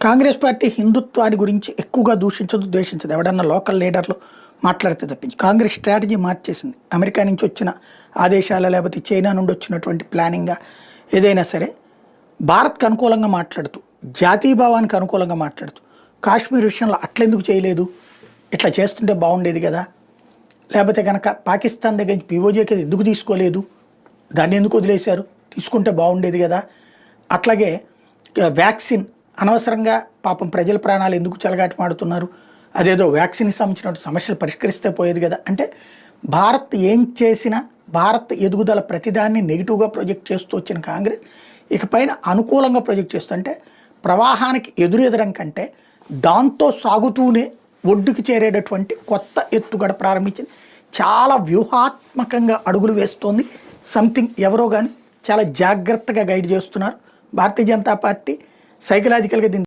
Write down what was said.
Congress party హిందుత్వాన్ని గురించి ఎక్కువగా దూషించదు, ద్వేషించదు. ఎవడన్నా లోకల్ లీడర్లు మాట్లాడితే తప్పించి కాంగ్రెస్ స్ట్రాటజీ మార్చేసింది. అమెరికా నుంచి వచ్చిన ఆదేశాల లేకపోతే చైనా నుండి వచ్చినటువంటి ప్లానింగ్గా ఏదైనా సరే భారత్కి అనుకూలంగా మాట్లాడుతూ, జాతీయభావానికి అనుకూలంగా మాట్లాడుతూ, కాశ్మీర్ విషయంలో అట్లెందుకు చేయలేదు, ఇట్లా చేస్తుంటే బాగుండేది కదా, లేకపోతే కనుక పాకిస్తాన్ దగ్గర నుంచి పీఓజేకి ఎందుకు తీసుకోలేదు, దాన్ని ఎందుకు వదిలేశారు, తీసుకుంటే బాగుండేది కదా, అట్లాగే వ్యాక్సిన్ అనవసరంగా పాపం ప్రజల ప్రాణాలు ఎందుకు చెలగాటమాడుతున్నారు, అదేదో వ్యాక్సిన్కి సంబంధించినటువంటి సమస్యలు పరిష్కరిస్తే పోయేది కదా. అంటే భారత్ ఏం చేసినా భారత్ ఎదుగుదల ప్రతిదాన్ని నెగిటివ్గా ప్రొజెక్ట్ చేస్తూ వచ్చిన కాంగ్రెస్ ఇకపైన అనుకూలంగా ప్రొజెక్ట్ చేస్తూ, అంటే ప్రవాహానికి ఎదురెదడం కంటే దాంతో సాగుతూనే ఒడ్డుకి చేరేటటువంటి కొత్త ఎత్తుగడ ప్రారంభించింది. చాలా వ్యూహాత్మకంగా అడుగులు వేస్తోంది. సంథింగ్ ఎవరో కానీ చాలా జాగ్రత్తగా గైడ్ చేస్తున్నారు భారతీయ జనతా పార్టీ. సైకలాజికల్గా దీన్ని